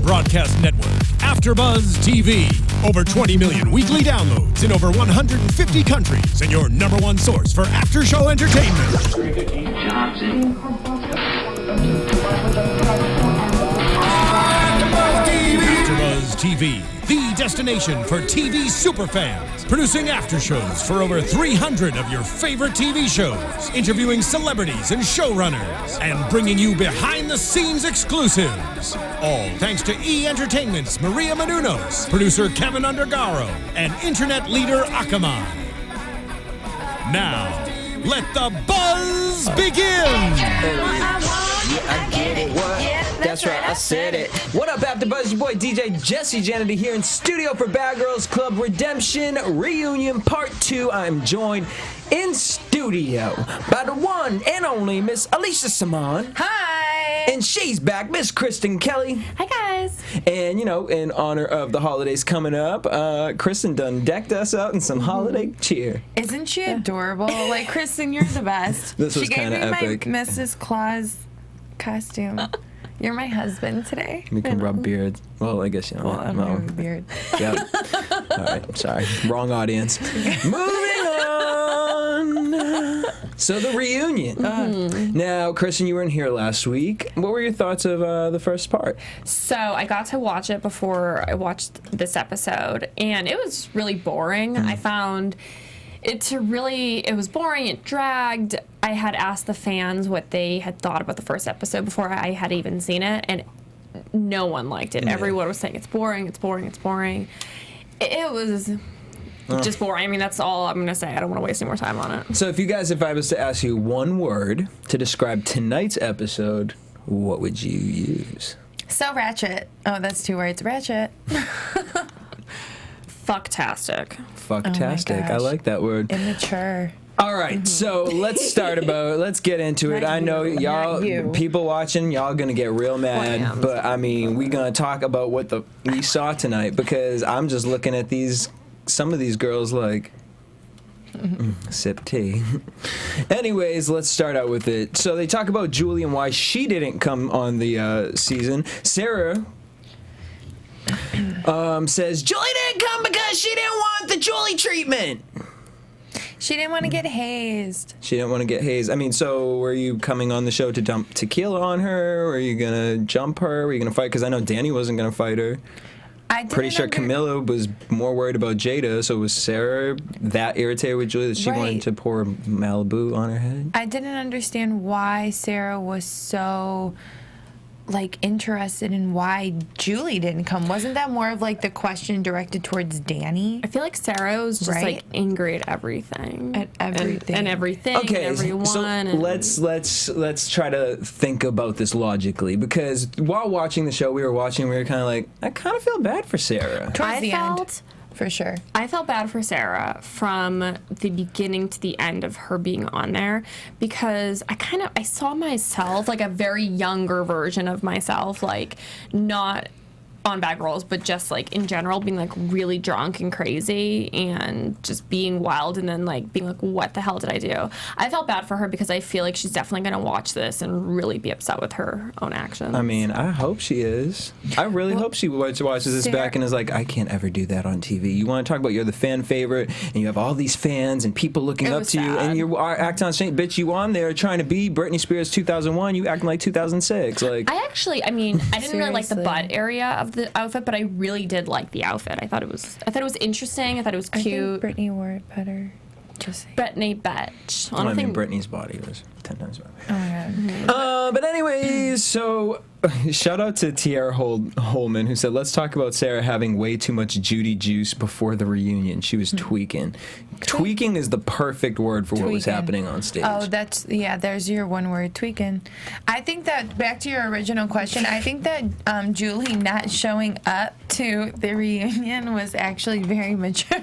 broadcast network, AFTERBUZZ TV. Over 20 million weekly downloads in over 150 countries, and your number one source for after-show entertainment. AFTERBUZZ TV, the destination for TV superfans. Producing after shows for over 300 of your favorite TV shows, interviewing celebrities and showrunners, and bringing you behind-the-scenes exclusives. All thanks to E! Entertainment's Maria Menounos, producer Kevin Undergaro, and internet leader Akamai. Now, let the buzz begin! I get it. What? That's right, I said it. What up, AfterBuzz? Your boy DJ Jesse Janedy here in studio for Bad Girls Club Redemption Reunion Part 2. I'm joined in studio by the one and only Miss Alicia Samaan. Hi! And she's back, Miss Kristen Kelly. Hi, guys. And, you know, in honor of the holidays coming up, Kristen done decked us out in some holiday cheer. Isn't she adorable? Like, Kristen, you're the best. This was kind of epic. She gave me my Mrs. Claus costume. You're my husband today. We can rub beards. Well, I guess you know. Well, I'm wearing a beard. Yep. All right. Sorry. Wrong audience. Moving on. So the reunion. Now, Kristen, you weren't here last week. What were your thoughts of the first part? So I got to watch it before I watched this episode, and it was really boring. I found it was boring. It dragged. I had asked the fans what they had thought about the first episode before I had even seen it, and no one liked it. Yeah. Everyone was saying it's boring, it's boring, it's boring. It was just boring. I mean, that's all I'm going to say. I don't want to waste any more time on it. So if I was to ask you one word to describe tonight's episode, what would you use? So ratchet. Oh, that's 2 words. Ratchet. Fucktastic. Fucktastic. I like that word. Immature. All right, so let's get into it. I know y'all, people watching, y'all gonna get real mad, but I mean, we gonna talk about what we saw tonight, because I'm just looking at some of these girls like, sip tea. Anyways, let's start out with it. So they talk about Julie and why she didn't come on the season. Sarah says Julie didn't come because she didn't want the Julie treatment. She didn't want to get hazed. She didn't want to get hazed. I mean, so were you coming on the show to dump tequila on her? Were you going to jump her? Were you going to fight? Because I know Danny wasn't going to fight her. Pretty sure Camilla was more worried about Jada, so was Sarah that irritated with Julie that she wanted to pour Malibu on her head? I didn't understand why Sarah was so interested in why Julie didn't come. Wasn't that more of the question directed towards Danny? I feel like Sarah was just angry at everything. At everything. And everything. Okay, and everyone. So let's try to think about this logically, because while watching the show, we were kind of like, I kind of feel bad for Sarah. Towards the end. For sure. I felt bad for Sarah from the beginning to the end of her being on there, because I saw myself, a very younger version of myself, not on Bad Girls, but just in general, being really drunk and crazy and just being wild, and then being what the hell did I do? I felt bad for her because I feel like she's definitely going to watch this and really be upset with her own actions. I mean, I hope she is. I really hope she watches this back and is like, I can't ever do that on TV. You want to talk about you're the fan favorite and you have all these fans and people looking up to you, and you are acting on stage. Bitch, you on there trying to be Britney Spears 2001, you acting like 2006. I didn't really like the butt area of the outfit, but I really did like the outfit. I thought it was interesting. I thought it was cute. I think Britney wore it better. Just Britney bitch. Britney's body was 10 times better. Oh my god. But anyways, so shout out to Tiara Holman, who said, let's talk about Sarah having way too much Judy juice before the reunion. She was tweaking. Tweaking is the perfect word for what was happening on stage. Oh, there's your one word, tweaking. I think that, back to your original question, I think that Julie not showing up to the reunion was actually very mature.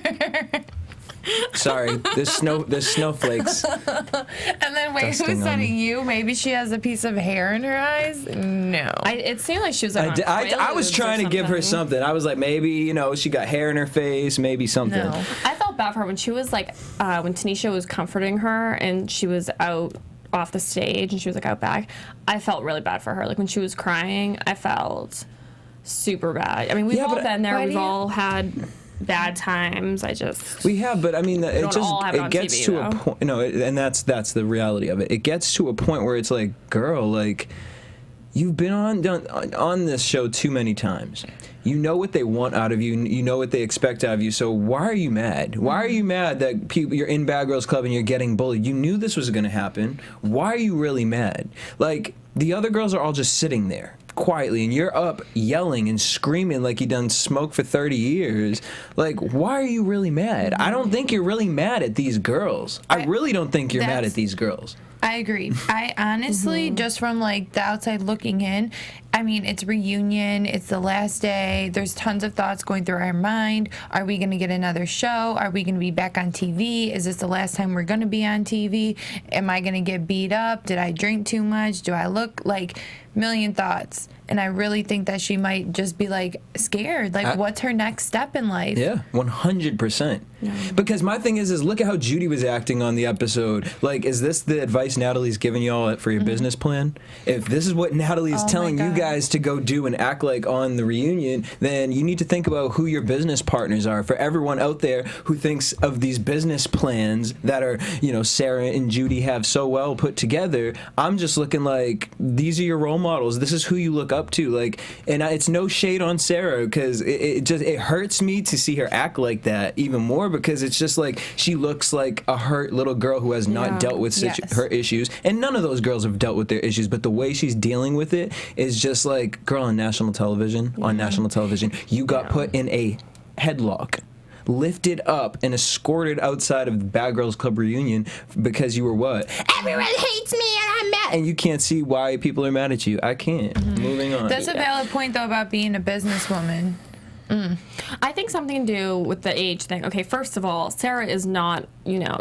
Sorry, there's snowflakes. And then wait, who said it? You? Maybe she has a piece of hair in her eyes? No. It seemed like she was I was trying to give her something. I was like, maybe, she got hair in her face, maybe something. No. I felt bad for her when she was when Tanisha was comforting her and she was out off the stage and she was out back. I felt really bad for her. When she was crying, I felt super bad. I mean, we've all been there. We've all had bad times. We have, but I mean, it gets TV, to a point. And that's the reality of it. It gets to a point where it's like, girl, like, you've been on this show too many times. You know what they want out of you. You know what they expect out of you. So why are you mad? Why are you mad that you're in Bad Girls Club and you're getting bullied? You knew this was going to happen. Why are you really mad? Like, the other girls are all just sitting there quietly, and you're up yelling and screaming like you done smoke for 30 years. Like, why are you really mad? I don't think you're really mad at these girls. I really don't think you're mad at these girls. I agree. I honestly, just from like the outside looking in, I mean, it's reunion. It's the last day. There's tons of thoughts going through our mind. Are we going to get another show? Are we going to be back on TV? Is this the last time we're going to be on TV? Am I going to get beat up? Did I drink too much? Do I look like million thoughts? And I really think that she might just be like scared. Like, what's her next step in life? Yeah, 100%. Yeah. Because my thing is look at how Judy was acting on the episode. Like, is this the advice Natalie's giving y'all for your business plan? If this is what Natalie is telling you guys to go do and act like on the reunion, then you need to think about who your business partners are. For everyone out there who thinks of these business plans that are, Sarah and Judy have so well put together, I'm just looking like, these are your role models. This is who you look up to. Like, and it's no shade on Sarah, because it hurts me to see her act like that even more, because it's just like she looks like a hurt little girl who has not dealt with her issues, and none of those girls have dealt with their issues, but the way she's dealing with it is just like, girl, on national television, you got put in a headlock, lifted up and escorted outside of the Bad Girls Club reunion because you were what? Everyone hates me and I'm mad. And you can't see why people are mad at you. I can't. Moving on. That's a valid point, though, about being a businesswoman. I think something to do with the age thing. Okay, first of all, Sarah is not,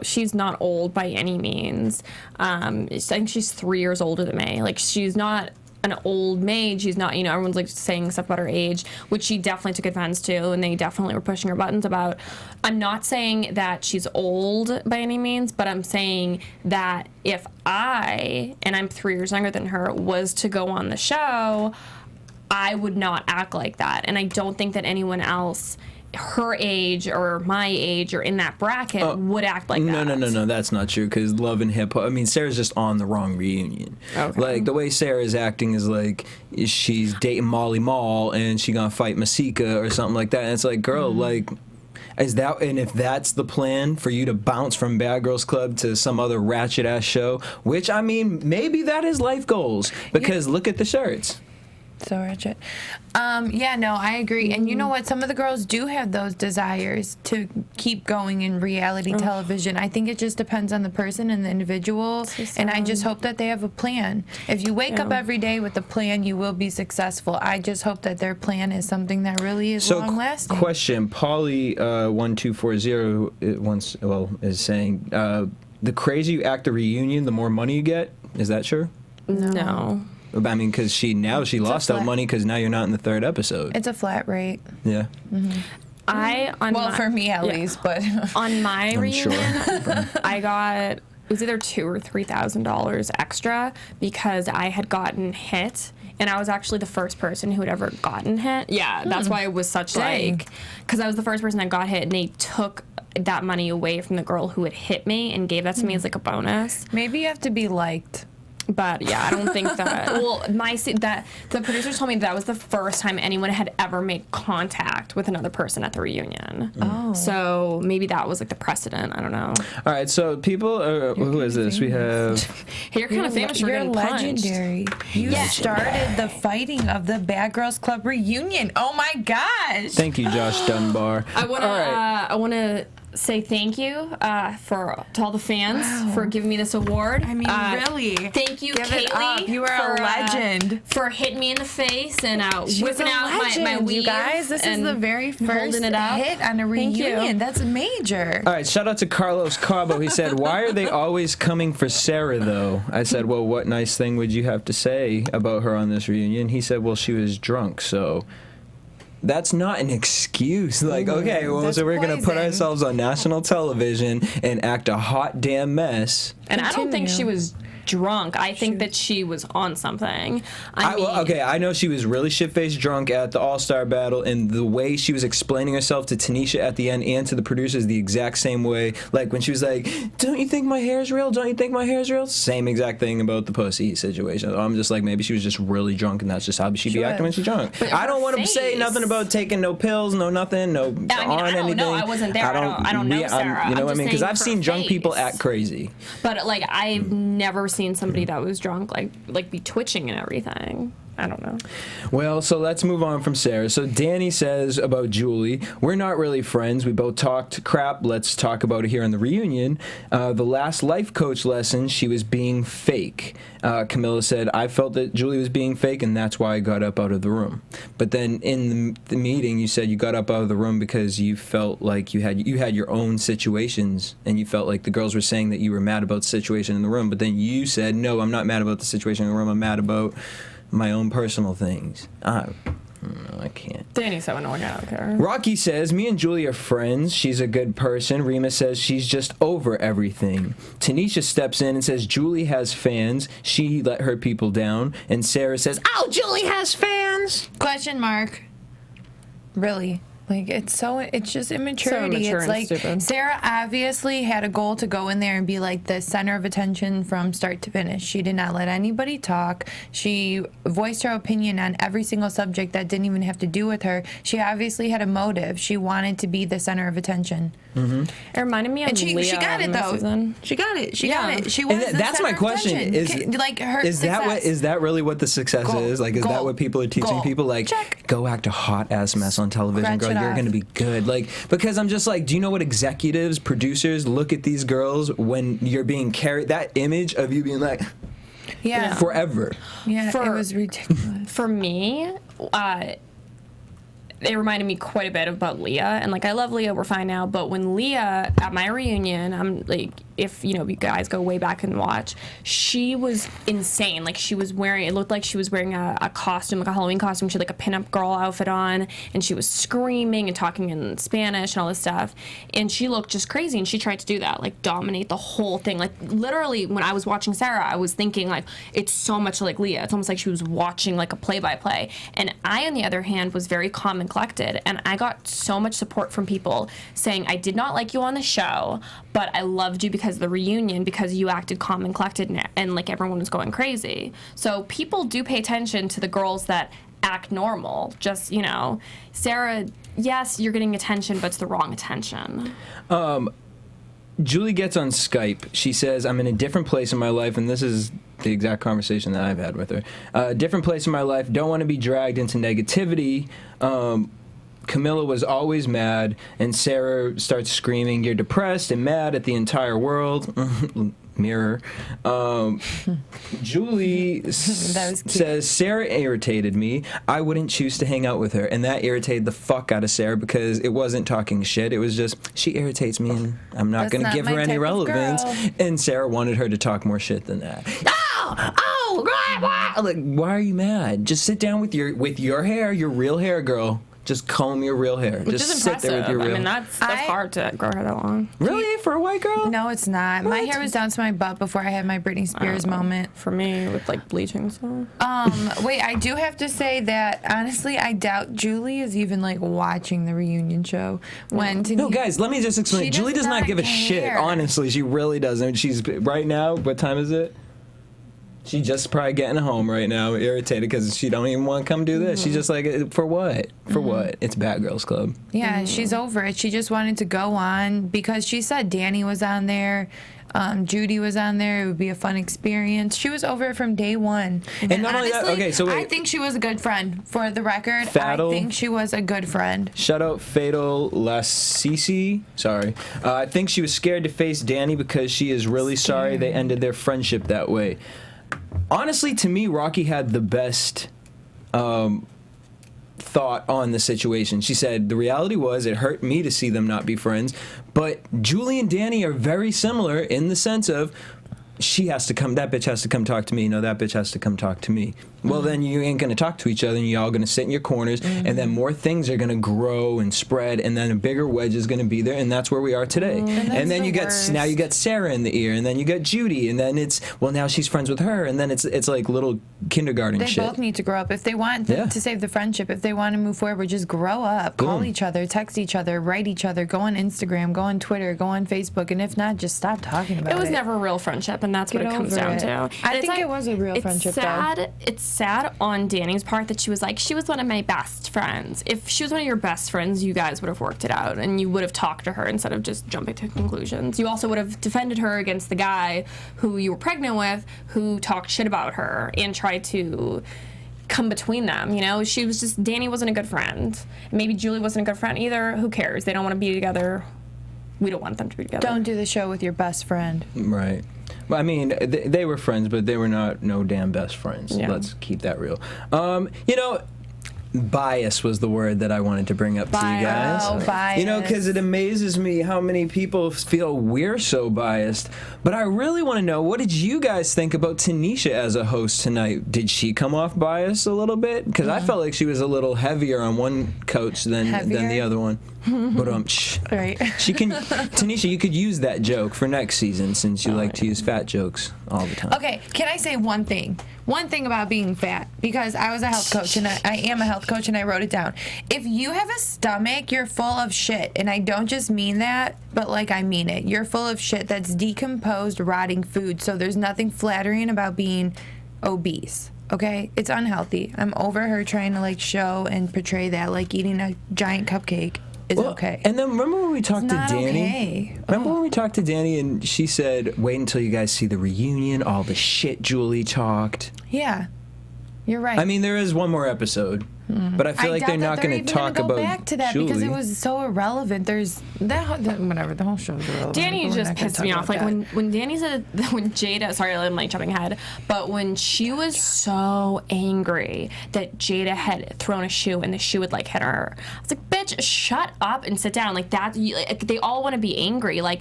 she's not old by any means. I think she's 3 years older than me. Like, she's not an old maid. She's not, everyone's like saying stuff about her age, which she definitely took offense to, and they definitely were pushing her buttons about. I'm not saying that she's old by any means, but I'm saying that if and I'm 3 years younger than her, was to go on the show, I would not act like that. And I don't think that anyone else her age or my age or in that bracket would act like that. No, that's not true, because Love and Hip Hop, I mean, Sarah's just on the wrong reunion. Okay. Like, the way Sarah's acting is like she's dating Molly Mall and she gonna fight Masika or something like that, and it's like, girl, like, if that's the plan for you to bounce from Bad Girls Club to some other ratchet ass show, which, I mean, maybe that is life goals, because look at the shirts. So ratchet. I agree. And you know what? Some of the girls do have those desires to keep going in reality television. I think it just depends on the person and the individual. And I just hope that they have a plan. If you wake up every day with a plan, you will be successful. I just hope that their plan is something that really is long-lasting. Question. Polly 1240 is saying, the crazier you act the reunion, the more money you get. Is that true? No. I mean, because she lost out money because now you're not in the third episode. It's a flat rate. Yeah. Mm-hmm. For me at least, but on my reunion, I got, it was either $2,000 or $3,000 extra because I had gotten hit. And I was actually the first person who had ever gotten hit. Yeah, that's why it was such because I was the first person that got hit, and they took that money away from the girl who had hit me and gave that to me as like a bonus. Maybe you have to be liked. But yeah, I don't think that. Well, the producers told me that was the first time anyone had ever made contact with another person at the reunion. Oh, so maybe that was like the precedent. I don't know. All right, so people, who is this? We have. You're kind of famous. You're legendary. You started the fighting of the Bad Girls Club reunion. Oh my gosh! Thank you, Josh Dunbar. I want to say thank you to all the fans for giving me this award. I mean, really. Thank you, Kaylee. You are a legend. For hitting me in the face and whipping out my weave. You guys, this is the very first hit on a reunion. That's major. All right, shout out to Carlos Cabo. He said, why are they always coming for Sarah, though? I said, well, what nice thing would you have to say about her on this reunion? He said, well, she was drunk, so... That's not an excuse. Like, okay, well, so we're going to put ourselves on national television and act a hot damn mess. And I don't think she was drunk. I think that she was on something. I know she was really shit-faced drunk at the All-Star Battle, and the way she was explaining herself to Tanisha at the end and to the producers the exact same way. Like, when she was like, don't you think my hair's real? Don't you think my hair's real? Same exact thing about the pussy situation. I'm just like, maybe she was just really drunk, and that's just how she'd be acting when she's drunk. But I don't want to say nothing about taking no pills, no nothing, no anything. I don't know. I wasn't there. I don't know Sarah. You know what I mean? Because I've seen drunk people act crazy. But, like, I've never seen somebody that was drunk, like be twitching and everything. I don't know. Well, so let's move on from Sarah. So Danny says about Julie, we're not really friends. We both talked crap. Let's talk about it here in the reunion. The last life coach lesson, she was being fake. Camilla said, I felt that Julie was being fake, and that's why I got up out of the room. But then in the meeting, you said you got up out of the room because you felt like you had your own situations, and you felt like the girls were saying that you were mad about the situation in the room. But then you said, no, I'm not mad about the situation in the room. I'm mad about my own personal things. I can't. Danny said, no, I don't care. Rocky says, me and Julie are friends. She's a good person. Rima says she's just over everything. Tanisha steps in and says Julie has fans. She let her people down. And Sarah says, oh, Julie has fans. Question mark. Really? Like, it's just immaturity. So immature it's and like stupid. Sarah obviously had a goal to go in there and be like the center of attention from start to finish. She did not let anybody talk. She voiced her opinion on every single subject that didn't even have to do with her. She obviously had a motive. She wanted to be the center of attention. Mm-hmm. It reminded me of Leah. She got it though. Season. She got it. She got it. She was. That's my question. Is that really what the success is? Like, is that what people are teaching people? Like, go act a hot ass mess on television, girl. You're gonna be good. Like, because I'm just like, do you know what executives, producers look at these girls when you're being carried? That image of you being like, forever. Yeah, it was ridiculous. For me, it reminded me quite a bit about Leah, and like I love Leah, we're fine now, but when Leah at my reunion, I'm like, if you guys go way back and watch, she was insane. Like, it looked like she was wearing a costume, like a Halloween costume. She had like a pinup girl outfit on, and she was screaming and talking in Spanish and all this stuff, and she looked just crazy, and she tried to do that, like dominate the whole thing. Like, literally when I was watching Sarah, I was thinking like, it's so much like Leah. It's almost like she was watching like a play-by-play, and I, on the other hand, was very calm and collected, and I got so much support from people saying, I did not like you on the show, but I loved you because of the reunion, because you acted calm and collected, and like everyone was going crazy. So people do pay attention to the girls that act normal. Just, Sarah, yes, you're getting attention, but it's the wrong attention. Julie gets on Skype. She says, I'm in a different place in my life, and this is the exact conversation that I've had with her. Different place in my life, don't want to be dragged into negativity. Camilla was always mad, and Sarah starts screaming, you're depressed and mad at the entire world. Mirror. Julie says, Sarah irritated me. I wouldn't choose to hang out with her. And that irritated the fuck out of Sarah, because it wasn't talking shit. It was just, she irritates me, and I'm not going to give her any relevance. And Sarah wanted her to talk more shit than that. Like, why are you mad? Just sit down with your hair, your real hair, girl. Just comb your real hair. Which just is sit there with your real hair. I mean, that's hard to grow hair that long. Really? For a white girl? No, it's not. What? My hair was down to my butt before I had my Britney Spears moment. For me, with like bleaching stuff. Wait, I do have to say that, honestly, I doubt Julie is even like watching the reunion show. No, guys, let me just explain. Julie does not give a shit. Honestly, she really doesn't. She's, right now, what time is it? She's just probably getting home right now, irritated because she don't even want to come do this. Mm-hmm. She's just like, for what? For what? It's Bad Girls Club. Yeah, she's over it. She just wanted to go on because she said Danny was on there. Judy was on there. It would be a fun experience. She was over it from day one. And not only that, okay, so wait. I think she was a good friend. For the record, Fatal, I think she was a good friend. Shout out Fatal Lassisi. Sorry. I think she was scared to face Danny because she is really sorry they ended their friendship that way. Honestly, to me, Rocky had the best thought on the situation. She said, the reality was it hurt me to see them not be friends, but Julie and Danny are very similar in the sense of that bitch has to come talk to me. No, that bitch has to come talk to me. Well, then you ain't going to talk to each other, and you're all going to sit in your corners, and then more things are going to grow and spread, and then a bigger wedge is going to be there, and that's where we are today. And then you get Sarah in the ear, and then you got Judy, and then it's, well, now she's friends with her, and then it's like little kindergarten shit. They both need to grow up. If they want to save the friendship, if they want to move forward, just grow up. Boom. Call each other, text each other, write each other, go on Instagram, go on Twitter, go on Facebook, and if not, just stop talking about it. It was never a real friendship, and that's what it comes down to. I think it was a real friendship, though. It's sad on Danny's part that she was like, she was one of my best friends. If she was one of your best friends, you guys would have worked it out, and you would have talked to her instead of just jumping to conclusions. You also would have defended her against the guy who you were pregnant with, who talked shit about her and tried to come between them. You know, Danny wasn't a good friend. Maybe Julie wasn't a good friend either. Who cares? They don't want to be together. We don't want them to be together. Don't do the show with your best friend. Right. Well, I mean, they were friends, but they were not no damn best friends. Yeah. Let's keep that real. You know, bias was the word that I wanted to bring up to you guys. Oh, bias. You know, because it amazes me how many people feel we're so biased. But I really want to know, what did you guys think about Tanisha as a host tonight? Did she come off biased a little bit? Because I felt like she was a little heavier on one coach than the other one. But Right. Tanisha, you could use that joke for next season, since you like to use fat jokes all the time. Okay, can I say one thing? One thing about being fat, because I was a health coach, and I am a health coach, and I wrote it down. If you have a stomach, you're full of shit, and I don't just mean that, but like I mean it. You're full of shit that's decomposed, rotting food, so there's nothing flattering about being obese. Okay? It's unhealthy. I'm over her trying to like show and portray that, like eating a giant cupcake is okay. And then remember when we talked to Danny? Okay. Remember when we talked to Danny and she said, wait until you guys see the reunion, all the shit Julie talked. Yeah. You're right. I mean, there is one more episode, but I feel like they're not going to talk about back to that Julie. because it was so irrelevant. There's whatever, the whole show's irrelevant. Danny just pissed me off. Like when Danny said, when Jada, sorry, I'm like jumping ahead, but when she was so angry that Jada had thrown a shoe and the shoe would like hit her, I was like, bitch, shut up and sit down. Like that, like, they all want to be angry. Like,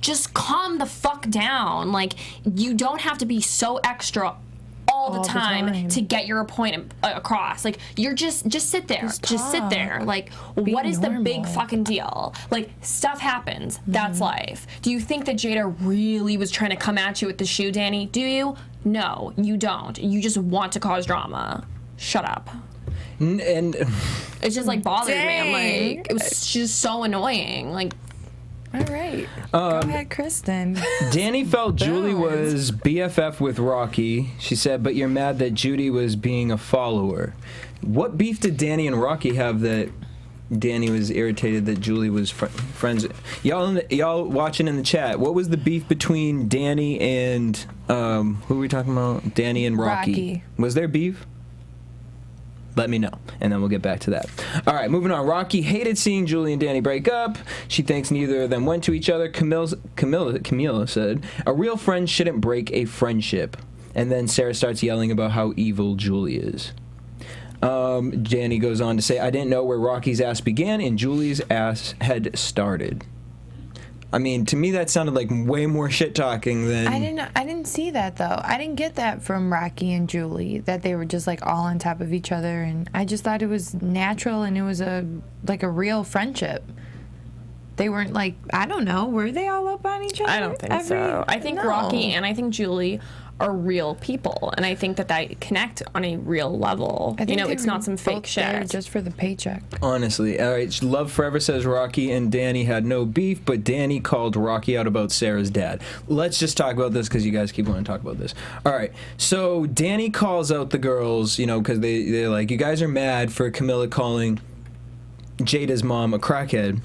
just calm the fuck down. Like, you don't have to be so extra all the time to get your point across. Like, you're just sit there. Just sit there. Like, what is the big fucking deal? Like, stuff happens. That's life. Do you think that Jada really was trying to come at you with the shoe, Danny? Do you? No, you don't. You just want to cause drama. Shut up. And It just like bothered me. I'm like, it was just so annoying. Like, all right. Go ahead, Kristen. Danny felt Julie was BFF with Rocky. She said, but you're mad that Judy was being a follower. What beef did Danny and Rocky have that Danny was irritated that Julie was friends? Y'all watching in the chat, what was the beef between Danny and, who were we talking about? Danny and Rocky. Was there beef? Let me know, and then we'll get back to that. All right, moving on. Rocky hated seeing Julie and Danny break up. She thinks neither of them went to each other. Camila said, a real friend shouldn't break a friendship. And then Sarah starts yelling about how evil Julie is. Danny goes on to say, I didn't know where Rocky's ass began and Julie's ass had started. I mean, to me, that sounded like way more shit talking than. I didn't see that though. I didn't get that from Rocky and Julie, that they were just like all on top of each other, and I just thought it was natural and it was a real friendship. They weren't like, I don't know, were they all up on each other? I don't think so. I think Rocky and I think Julie are real people, and I think that they connect on a real level. You know, it's not some fake shit. Just for the paycheck. Honestly, all right. Love Forever says Rocky and Danny had no beef, but Danny called Rocky out about Sarah's dad. Let's just talk about this because you guys keep wanting to talk about this. All right. So Danny calls out the girls, you know, because they're like, you guys are mad for Camila calling Jada's mom a crackhead,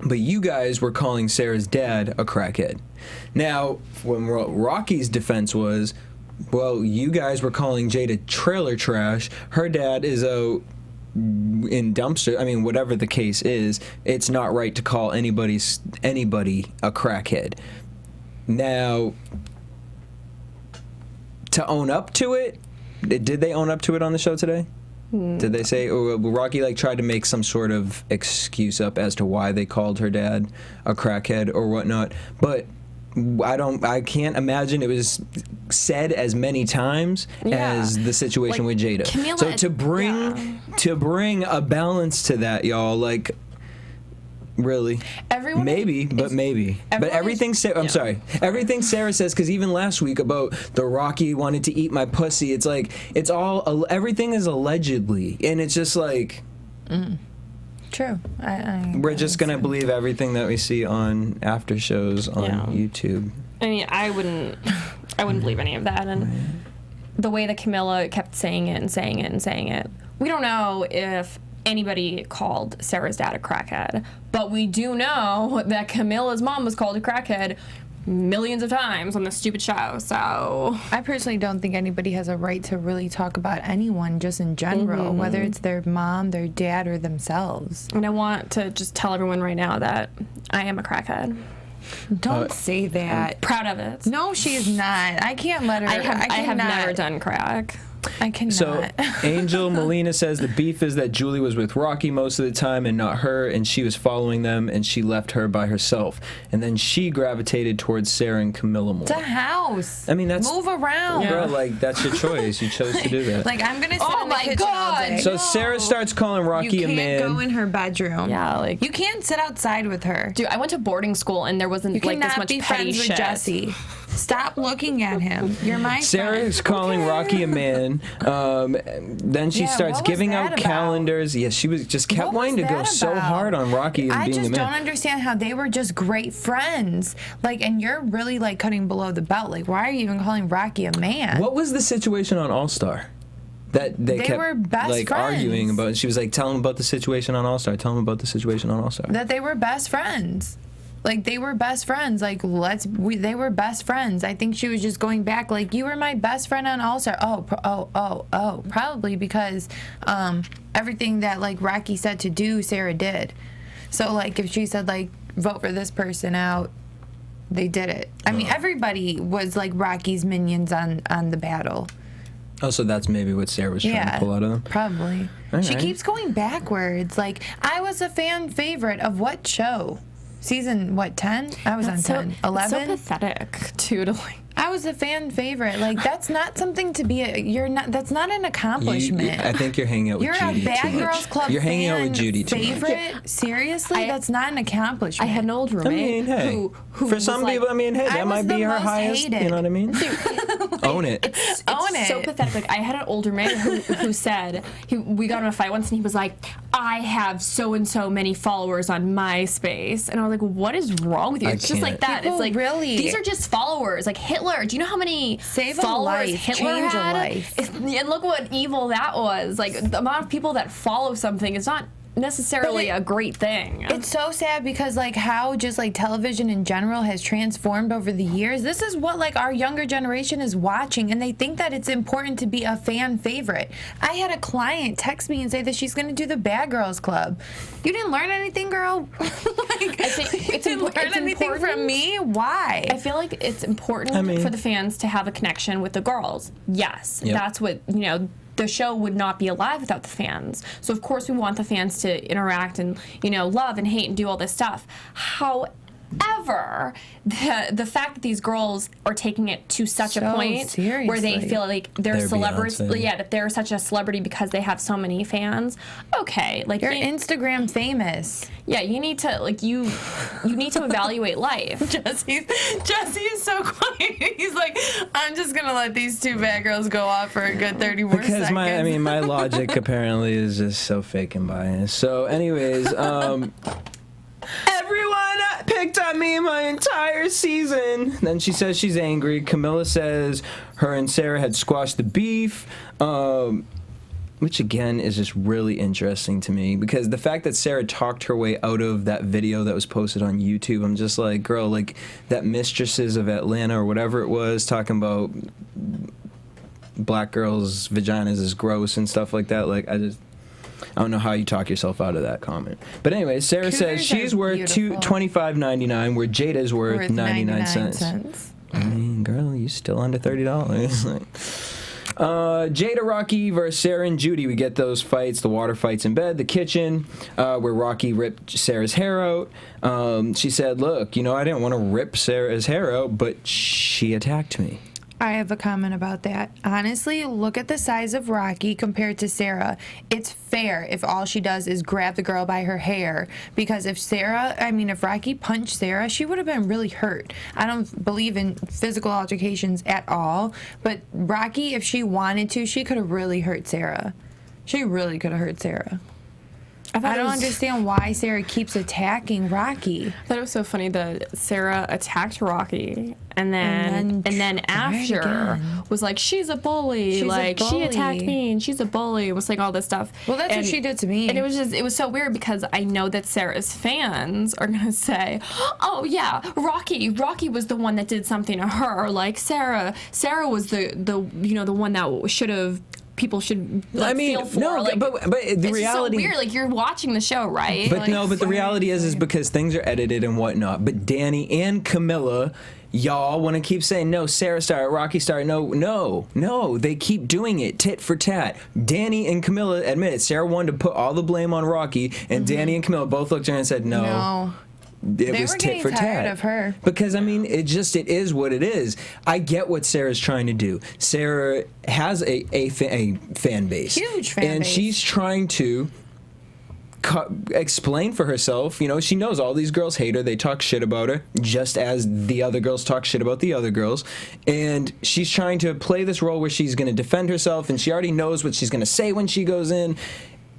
but you guys were calling Sarah's dad a crackhead. Now, when Rocky's defense was, well, you guys were calling Jada trailer trash. Her dad is in dumpster. I mean, whatever the case is, it's not right to call anybody a crackhead. Now, to own up to it, did they own up to it on the show today? Did they say, or Rocky tried to make some sort of excuse up as to why they called her dad a crackhead or whatnot? But I can't imagine it was said as many times as the situation with Jada. Camila, so to bring a balance to that, y'all, like, really? Everyone maybe. But everything everything Sarah says, because even last week about the Rocky wanted to eat my pussy, it's like, it's all, everything is allegedly, and it's just like... True. We're just going to believe everything that we see on after shows on YouTube. I mean, I wouldn't believe any of that. And the way that Camilla kept saying it, we don't know if anybody called Sarah's dad a crackhead, but we do know that Camilla's mom was called a crackhead millions of times on this stupid show. So I personally don't think anybody has a right to really talk about anyone just in general, whether it's their mom, their dad, or themselves. And I want to just tell everyone right now that I am a crackhead. Don't say that. I'm proud of it. No, she is not. I can't let her. I have never done crack. I cannot. So Angel Molina says the beef is that Julie was with Rocky most of the time and not her, and she was following them, and she left her by herself, and then she gravitated towards Sarah and Camilla more. It's a house. I mean, that's move around. Girl, like, that's your choice. You chose to do that. Like, I'm gonna sit in the kitchen all day. So Sarah starts calling Rocky a man. You can't go in her bedroom. Yeah, like, you can't sit outside with her. Dude, I went to boarding school and there wasn't like this much petty shit. You cannot be friends with Jesse. Stop looking at him. You're my Sarah is calling Rocky a man. Then she starts giving out calendars. Yeah, she was just kept wanting to go so hard on Rocky and being a man. I just don't understand how they were just great friends. Like, and you're really like cutting below the belt. Like, why are you even calling Rocky a man? What was the situation on All Star? That they kept were best like friends. Arguing about. She was like, "Tell him about the situation on All Star. Tell him about the situation on All Star." That they were best friends. Like, they were best friends. Like, they were best friends. I think she was just going back, like, you were my best friend on All-Star. Oh, probably because everything that, like, Rocky said to do, Sarah did. So, like, if she said, like, vote for this person out, they did it. I mean, everybody was, like, Rocky's minions on the battle. Oh, so that's maybe what Sarah was trying to pull out of them? Probably. She keeps going backwards. Like, I was a fan favorite of what show? Season, 10? I was on 10. 11? So pathetic, too, to like... I was a fan favorite. Like, that's not something to be that's not an accomplishment. I think you're hanging out with Judy. You're a Bad Girls Club You're hanging out with Judy too favorite? Seriously? That's not an accomplishment. I had an old roommate who for some people, that might be her highest, hated. You know what I mean? Own it. It's so pathetic. Like, I had an older roommate who said, we got in a fight once and he was like, I have so-and-so many followers on MySpace. And I was like, what is wrong with you? It's just like that. It's like, really? These are just followers. Like, Hitler. Do you know how many followers Hitler change had? A life. And look what evil that was. Like, the amount of people that follow something is not necessarily a great thing. It's so sad because, like, how just like television in general has transformed over the years. This is what, like, our younger generation is watching, and they think that it's important to be a fan favorite. I had a client text me and say that she's going to do the Bad Girls Club. You didn't learn anything, girl? Like, I think it's anything from me? Why? I feel like it's important for the fans to have a connection with the girls. Yes, that's what, the show would not be alive without the fans. So of course we want the fans to interact and, love and hate and do all this stuff. However, the fact that these girls are taking it to such a point where they feel like they're celebrities, that they're such a celebrity because they have so many fans. Okay, like you're Instagram famous. Yeah, you need to you need to evaluate life. Jesse is so quiet. He's like, I'm just gonna let these two bad girls go off for a good 30 more seconds. Because my logic apparently is just so fake and biased. So, anyways, everyone picked on me my entire season. Then she says she's angry. Camilla says her and Sarah had squashed the beef, which again is just really interesting to me because the fact that Sarah talked her way out of that video that was posted on YouTube, I'm just like, girl, like that Mistresses of Atlanta or whatever it was talking about black girls' vaginas is gross and stuff like that. Like, I don't know how you talk yourself out of that comment. But anyway, Sarah says she's worth $25.99, where Jada's worth 99 cents. I mean, girl, you still under $30. Jada, Rocky versus Sarah and Judy. We get those fights, the water fights in bed, the kitchen, where Rocky ripped Sarah's hair out. She said, look, I didn't want to rip Sarah's hair out, but she attacked me. I have a comment about that. Honestly, look at the size of Rocky compared to Sarah. It's fair if all she does is grab the girl by her hair. Because if Rocky punched Sarah, she would have been really hurt. I don't believe in physical altercations at all. But Rocky, if she wanted to, she could have really hurt Sarah. She really could have hurt Sarah. I don't understand why Sarah keeps attacking Rocky. I thought it was so funny that Sarah attacked Rocky and then after was like, she's a bully. She attacked me and she's a bully. It was like all this stuff. Well, that's what she did to me. And it was so weird because I know that Sarah's fans are going to say, oh yeah, Rocky was the one that did something to her. Like Sarah was the one that should have. People should feel for. No, but the reality. It's so weird. Like you're watching the show, right? But the reality is because things are edited and whatnot. But Danny and Camilla, y'all want to keep saying no. Sarah started, Rocky started. No. They keep doing it tit for tat. Danny and Camilla admit it. Sarah wanted to put all the blame on Rocky, and Danny and Camilla both looked at her and said no. They was tit for tat of her. Because it is what it is. I get what Sarah's trying to do. Sarah has a fan base, huge fan base, and she's trying to explain for herself. She knows all these girls hate her. They talk shit about her, just as the other girls talk shit about the other girls. And she's trying to play this role where she's going to defend herself, and she already knows what she's going to say when she goes in.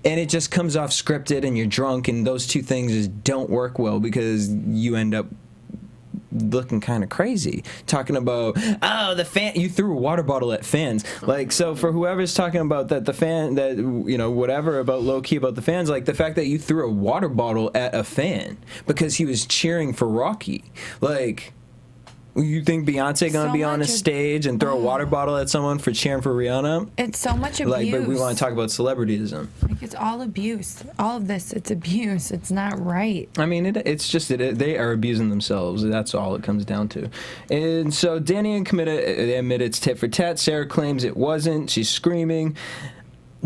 And it just comes off scripted, and you're drunk, and those two things just don't work well because you end up looking kind of crazy. Talking about, the fan, you threw a water bottle at fans. So for whoever's talking about that, the fan, that, whatever about low key about the fans, the fact that you threw a water bottle at a fan because he was cheering for Rocky. You think Beyonce gonna be on a stage and throw a water bottle at someone for cheering for Rihanna? It's so much abuse. But we want to talk about celebrityism. It's all abuse. All of this, it's abuse. It's not right. It's just that they are abusing themselves. That's all it comes down to. And so Danny and Camilla, they admit it's tit for tat. Sarah claims it wasn't. She's screaming.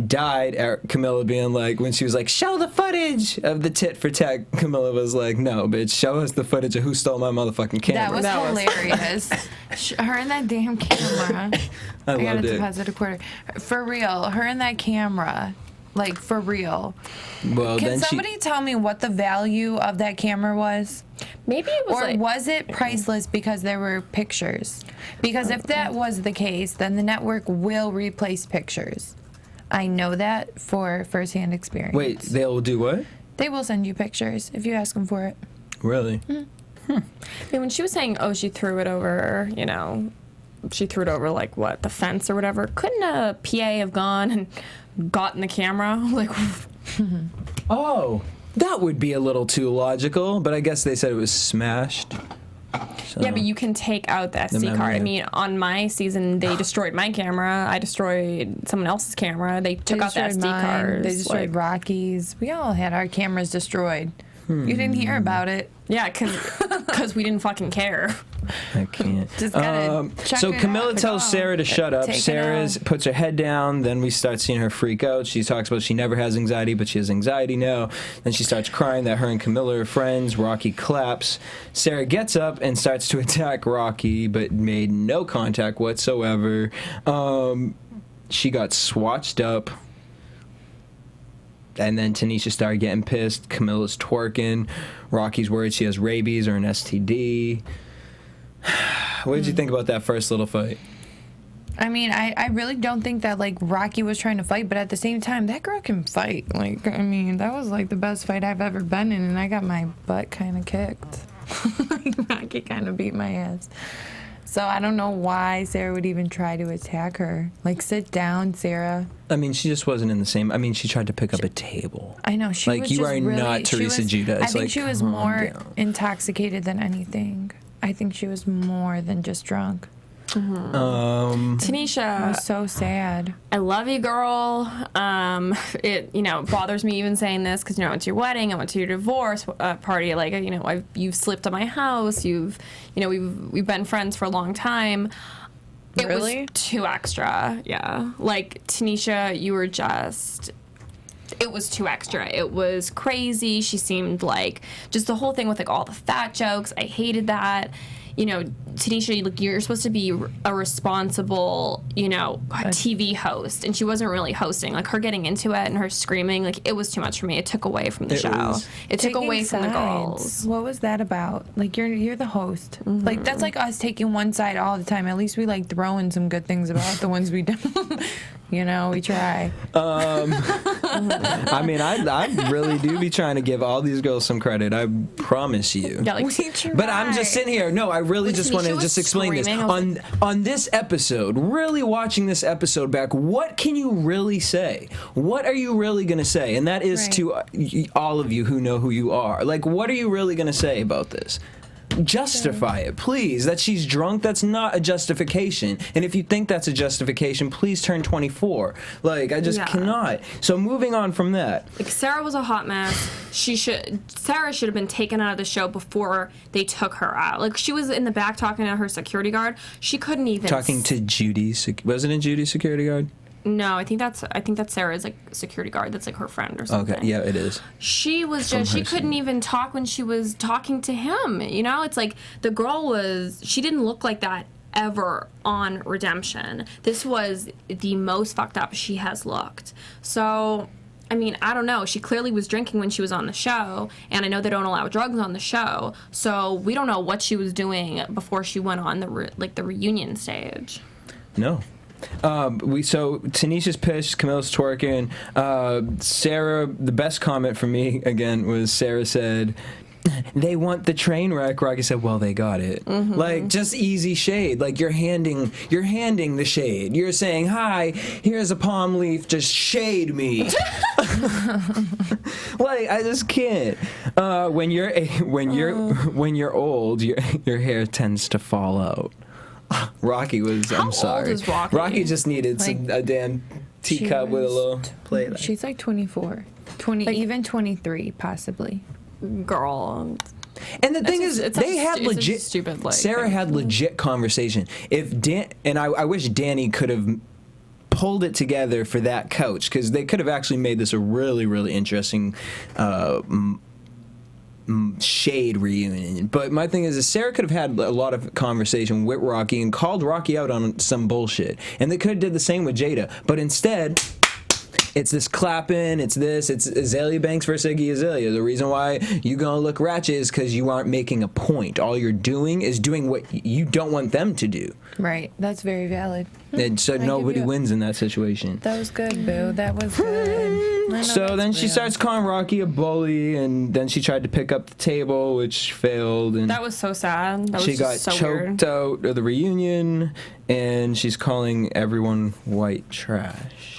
Died at Camilla being like, when she was like, show the footage of the tit for tat, Camilla was like, no, bitch, show us the footage of who stole my motherfucking camera. That was hilarious. Her and that damn camera. I gotta loved it. deposit a quarter. For real, her and that camera. For real. Well, Can somebody tell me what the value of that camera was? Maybe it was Or was it priceless because there were pictures? Because if that was the case, then the network will replace pictures. I know that for firsthand experience. Wait, they'll do what? They will send you pictures if you ask them for it. Really? Mm-hmm. When she was saying, she threw it over, she threw it over, the fence or whatever, couldn't a PA have gone and gotten the camera? Oh, that would be a little too logical, but I guess they said it was smashed. So, yeah, but you can take out the SD card. On my season, they destroyed my camera. I destroyed someone else's camera. They took out the SD cards. They destroyed Rocky's. We all had our cameras destroyed. You didn't hear about it. Yeah, because we didn't fucking care. I can't. Just gotta check so it Camilla out. tells Sarah to shut up. Sarah puts her head down. Then we start seeing her freak out. She talks about she never has anxiety, but she has anxiety now. Then she starts crying that her and Camilla are friends. Rocky claps. Sarah gets up and starts to attack Rocky, but made no contact whatsoever. She got swatched up. And then Tanisha started getting pissed. Camilla's twerking. Rocky's worried she has rabies or an STD. What did you think about that first little fight? I really don't think that Rocky was trying to fight, but at the same time, that girl can fight. That was the best fight I've ever been in, and I got my butt kind of kicked. Rocky kind of beat my ass. So I don't know why Sarah would even try to attack her. Sit down, Sarah. She just wasn't in the same. She tried to pick up a table. I know. She was you just are really, not Teresa Giudice. I think she was more down. intoxicated than anything. I think she was more than just drunk. Mm-hmm. Tanisha, I was so sad. I love you, girl. It bothers me even saying this because I went to your wedding, I went to your divorce party. You've slept at my house. We've been friends for a long time. It Really? was too extra, yeah. Like, Tanisha, you were just... It was too extra. It was crazy. She seemed like... Just the whole thing with, like, all the fat jokes. I hated that. You know, Tanisha, like, you're supposed to be a responsible, you know, TV host, and she wasn't really hosting. Like, her getting into it and her screaming, like, it was too much for me. It took away from the show. It took away from the girls. What was that about? Like, you're the host. Mm-hmm. Like, that's like us taking one side all the time. At least we like throwing some good things about the ones we don't. You know, we try. I mean, I really do be trying to give all these girls some credit. I promise you. Yeah, like, We try. But I'm just sitting here. No, I really just want to just explain this. On this episode, really watching this episode back, what can you really say? What are you really going to say? And that is to all of you who know who you are. Like, what are you really going to say about this? Justify it, please. That she's drunk, that's not a justification. And if you think that's a justification, please turn 24. Like, I just cannot. So moving on from that. Like, Sarah was a hot mess. Sarah should have been taken out of the show before they took her out. Like, she was in the back talking to her security guard. She couldn't even... Talking to Judy's... Wasn't it Judy's security guard? No, I think that's Sarah's, like, security guard. That's, like, her friend or something. Okay, yeah, it is. She was just, she couldn't even talk when she was talking to him, you know? It's like, the girl she didn't look like that ever on Redemption. This was the most fucked up she has looked. So, I mean, I don't know. She clearly was drinking when she was on the show, and I know they don't allow drugs on the show, so we don't know what she was doing before she went on the reunion stage. No. So Tanisha's pissed, Camilla's twerking. Sarah, the best comment from me again was Sarah said, "They want the train wreck." Rocky said, "Well, they got it." Mm-hmm. Like, just easy shade. Like, you're handing the shade. You're saying, "Hi, here's a palm leaf. Just shade me." Like, I just can't. When you're old, your hair tends to fall out. Rocky was. How I'm sorry. old is Rocky? Rocky just needed a damn teacup with a little plate. She's like 24, even 23 possibly. Girl. And the thing is, they had legit. Stupid, like, Sarah had legit conversation. I wish Danny could have pulled it together for that couch, because they could have actually made this a really, really interesting shade reunion. But my thing is Sarah could have had a lot of conversation with Rocky and called Rocky out on some bullshit, and they could have did the same with Jada, but instead it's this clapping, it's Azalea Banks versus Iggy Azalea. The reason why you gonna look ratchet is because you aren't making a point. All you're doing is doing what you don't want them to do. Right, that's very valid. And so nobody wins in that situation. That was good, boo. That was good. So then she starts calling Rocky a bully, and then she tried to pick up the table, which failed. And that was so sad. She got choked out of the reunion, and she's calling everyone white trash.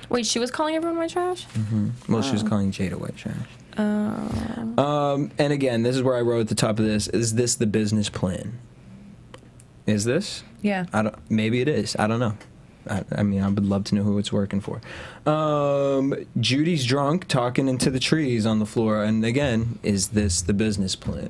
Wait, she was calling everyone white trash? Mm-hmm. Well, she was calling Jada white trash. And again, this is where I wrote at the top of this: is this the business plan? Is this? Yeah. Maybe it is. I don't know. I mean, I would love to know who it's working for. Judy's drunk, talking into the trees on the floor, and again, is this the business plan?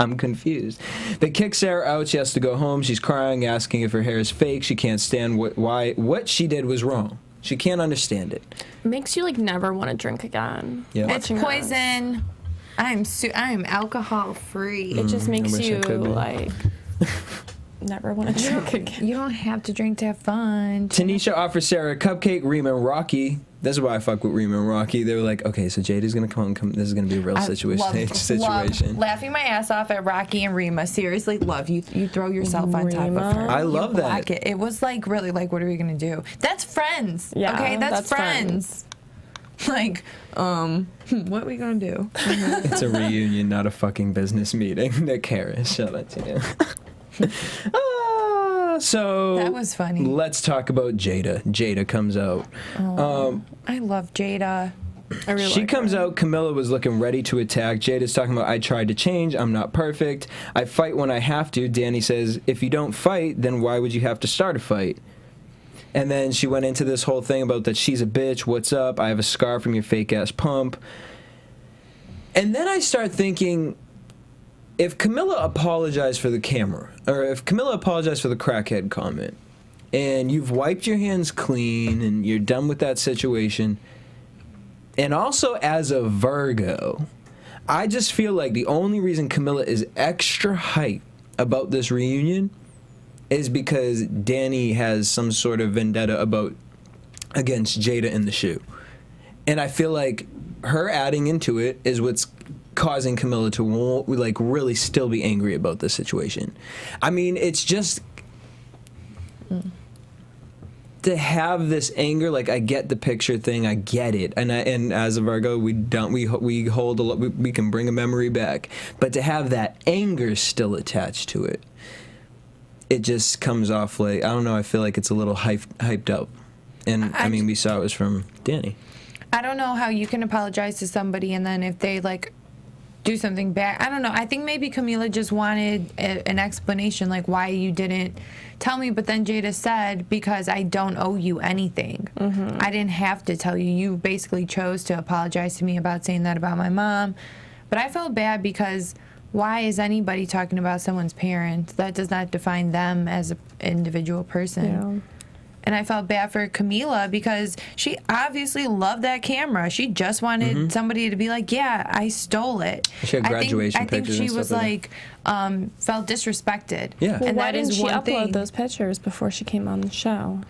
I'm confused. They kick Sarah out. She has to go home. She's crying, asking if her hair is fake. She can't stand what she did was wrong. She can't understand it. Makes you, like, never want to drink again. Yeah. It's poison. I'm alcohol free. It just makes you like never want to drink again. You don't have to drink to have fun. Tanisha offers Sarah a cupcake. Rima and Rocky. This is why I fuck with Rima and Rocky. They were like, okay, so Jada's gonna come. This is gonna be a real situation. Love laughing my ass off at Rocky and Rima. Seriously, love you. You throw yourself on top of her. I love that. It was like really like, what are we gonna do? That's friends. Yeah, okay, that's friends. Like, what are we gonna do? It's a reunion, not a fucking business meeting. Nick Harris, shout out to you. So that was funny. Let's talk about Jada. Jada comes out. I love Jada. She comes out. Camilla was looking ready to attack. Jada's talking about, I tried to change. I'm not perfect. I fight when I have to. Danny says, if you don't fight, then why would you have to start a fight? And then she went into this whole thing about that she's a bitch. What's up? I have a scar from your fake ass pump. And then I start thinking, if Camilla apologized for the camera, or if Camilla apologized for the crackhead comment, and you've wiped your hands clean and you're done with that situation, and also as a Virgo, I just feel like the only reason Camilla is extra hyped about this reunion is because Danny has some sort of vendetta against Jada in the shoe. And I feel like her adding into it is what's causing Camilla to like really still be angry about this situation. I mean, it's just to have this anger. Like, I get the picture thing, I get it, and as a Virgo, we hold a lot. We can bring a memory back, but to have that anger still attached to it, it just comes off like, I don't know. I feel like it's a little hyped up, and I mean, we saw it was from Danny. I don't know how you can apologize to somebody and then if they like do something bad. I don't know. I think maybe Camila just wanted an explanation, like why you didn't tell me. But then Jada said, because I don't owe you anything. Mm-hmm. I didn't have to tell you. You basically chose to apologize to me about saying that about my mom. But I felt bad because why is anybody talking about someone's parents? That does not define them as an individual person. Yeah. And I felt bad for Camila because she obviously loved that camera. She just wanted somebody to be like, yeah, I stole it. She had graduation pictures. I think she was like, felt disrespected. Yeah. Well, and why that is didn't she one upload thing. those pictures before she came on the show?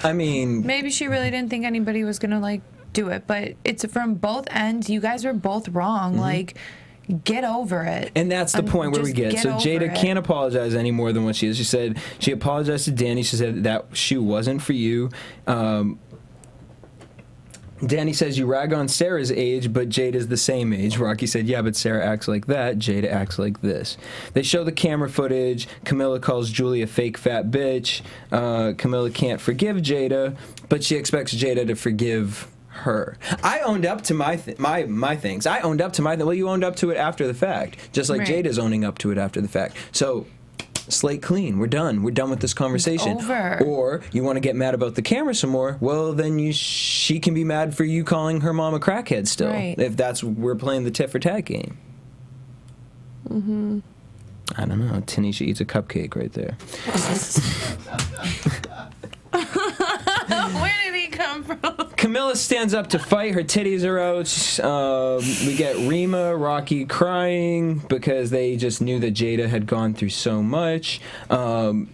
I mean, maybe she really didn't think anybody was going to like do it. But it's from both ends. You guys were both wrong. Like, get over it. And that's the point where we get. So Jada can't apologize any more than what she is. She said she apologized to Danny. She said that shoe wasn't for you. Danny says you rag on Sarah's age, but Jada's the same age. Rocky said, yeah, but Sarah acts like that. Jada acts like this. They show the camera footage. Camilla calls Julie a fake fat bitch. Camilla can't forgive Jada, but she expects Jada to forgive her. I owned up to my things. I owned up to well, you owned up to it after the fact, just like Jada's owning up to it after the fact. So slate clean. We're done with this conversation. It's over. Or you want to get mad about the camera some more, well, then she can be mad for you calling her mom a crackhead still, if that's we're playing the tit for tat game. I don't know. Tanisha eats a cupcake right there. Where did he come from? Camilla stands up to fight. Her titties are out. We get Rima, Rocky crying because they just knew that Jada had gone through so much. Danny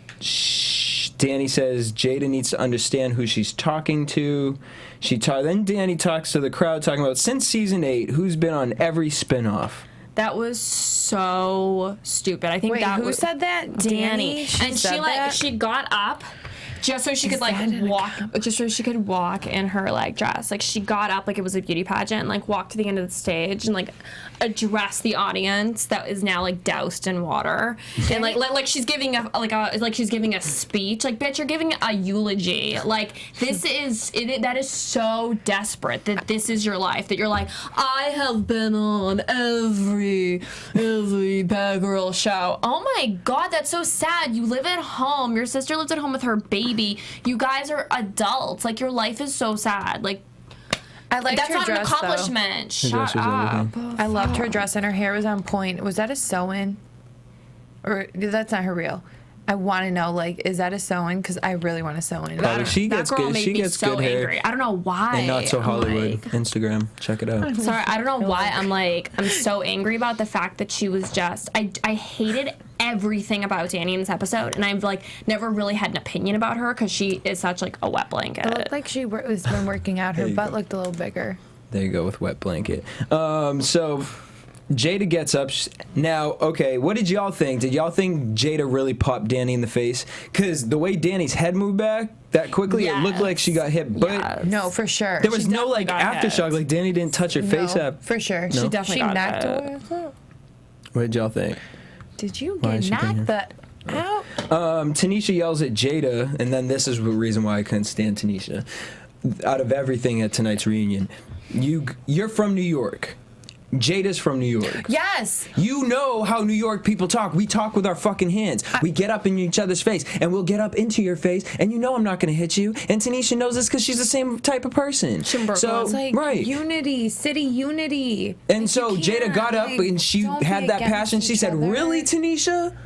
says Jada needs to understand who she's talking to. Then Danny talks to the crowd, talking about since season 8, who's been on every spinoff. That was so stupid. I think who said that? Danny. And she got up just so she could walk in her like dress. Like she got up like it was a beauty pageant and like walked to the end of the stage and like address the audience that is now like doused in water. And like she's giving she's giving a speech. Like, bitch, you're giving a eulogy. Like that is so desperate that this is your life, that you're like, I have been on every bad girl show. Oh my god, that's so sad. You live at home. Your sister lives at home with her baby. You guys are adults. Like, your life is so sad. Like, I liked that's her not dress, an accomplishment. Though. Shut up. I loved her dress and her hair was on point. Was that a sew-in? Or that's not her real? I want to know, like, is that a sew-in? Because I really want to sew in. She gets good. She gets so good hair. Angry. I don't know why. And Not So Hollywood Instagram. Check it out. Sorry, I don't know why I'm so angry about the fact that she was just. I hated everything about Danny in this episode, and I've like never really had an opinion about her because she is such like a wet blanket. It looked like she has been working out. Her butt looked a little bigger. There you go with wet blanket. So Jada gets up. Now, okay, what did y'all think? Did y'all think Jada really popped Danny in the face? Because the way Danny's head moved back that quickly, it looked like she got hit. But no, for sure. There was no like aftershock. Like Danny didn't touch her face up. For sure. No? She definitely knocked her. What did y'all think? Did you get knocked out? Tanisha yells at Jada, and then this is the reason why I couldn't stand Tanisha. Out of everything at tonight's reunion, you're from New York. Jada's from New York. Yes. You know how New York people talk. We talk with our fucking hands. We get up in each other's face, and we'll get up into your face, and you know I'm not going to hit you. And Tanisha knows this because she's the same type of person. So, it's like right. unity, city unity. And so Jada got up, and she had that passion. She said, "Really, Tanisha?"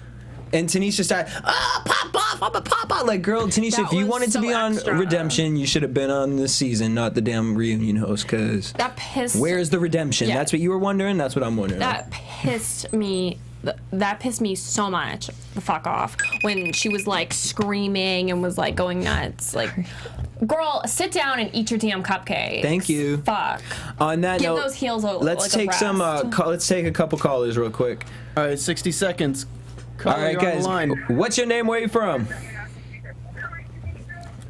And Tanisha started, pop off, I'm a pop off. Like, girl, Tanisha, if you wanted to be on Redemption, you should have been on this season, not the damn reunion host, because where's the redemption? Yeah. That's what you were wondering? That's what I'm wondering. That pissed me so much the fuck off when she was, like, screaming and was, like, going nuts. Like, girl, sit down and eat your damn cupcake. Thank you. Fuck. On that Give note, those heels a let's take some, let's take a couple callers real quick. All right, 60 seconds. Caller, all right, guys. What's your name? Where you from?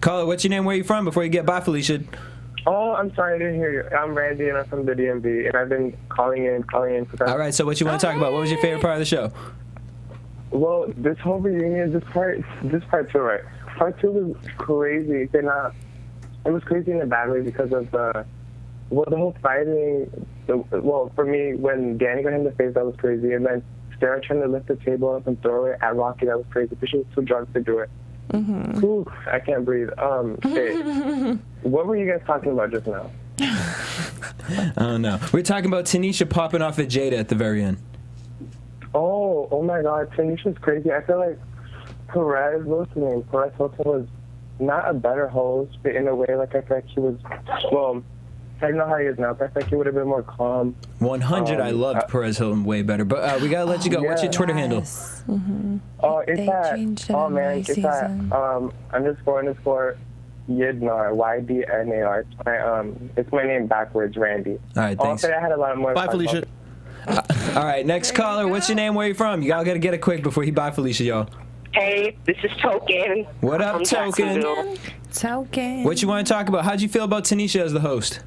Caller, what's your name? Where you from? Before you get by, Felicia. Oh, I'm sorry, I didn't hear you. I'm Randy, and I'm from the DMV, and I've been calling in. All right, so what you want to talk about? What was your favorite part of the show? Well, this whole reunion, this part two, right? Part two was crazy. It was crazy in a bad way because of the whole fighting. For me, when Danny got hit in the face, that was crazy, and then Sarah trying to lift the table up and throw it at Rocky, that was crazy, but she was too drunk to do it. Mm-hmm. Ooh, I can't breathe. Hey, what were you guys talking about just now? I don't know. We're talking about Tanisha popping off at Jada at the very end. Oh my God, Tanisha's crazy. I feel like Perez Hilton was not a better host, but in a way, like, I feel like he was, well, I don't know how he is now, but I think he would have been more calm. 100, I loved Perez Hilton way better. But we got to let you go. Yeah. What's your Twitter handle? Mm-hmm. Oh, it's at __ Yidnar, YDNAR. It's my name backwards, Randy. All right, thanks. I had a lot more. Bye, Felicia. All right, next caller. What's your name? Where you from? You all got to get it quick before he bye, Felicia, y'all. Hey, this is Token. What up, Token? Token. What you want to talk about? How'd you feel about Tanisha as the host?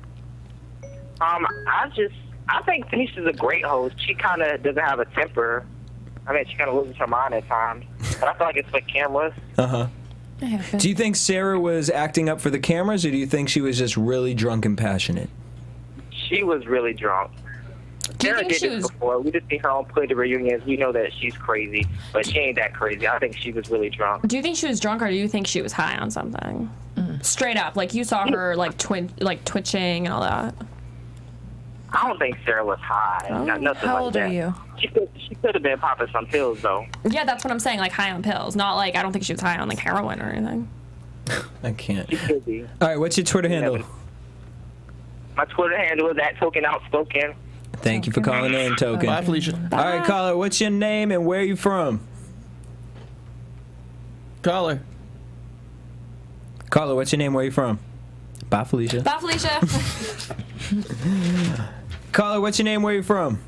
I think Tanisha's a great host. She kind of doesn't have a temper. I mean, she kind of loses her mind at times. But I feel like it's for cameras. Uh-huh. Do you think Sarah was acting up for the cameras, or do you think she was just really drunk and passionate? She was really drunk. Sarah did this before. We just see her on Play the Reunions. We know that she's crazy, but she ain't that crazy. I think she was really drunk. Do you think she was drunk, or do you think she was high on something? Straight up, like you saw her like twitching and all that. I don't think Sarah was high. Nothing How old like that. are you? She could have been popping some pills, though. Yeah, that's what I'm saying, like high on pills. Not like, I don't think she was high on like heroin or anything. I can't. She could be. All right, what's your Twitter handle? My Twitter handle is @TokenOutspoken. Thank you for calling in, Token. Bye, Felicia. All right, caller, what's your name and where are you from? Caller, what's your name? Where are you from? Bye, Felicia. Bye, Felicia. Caller, what's your name? Where are you from?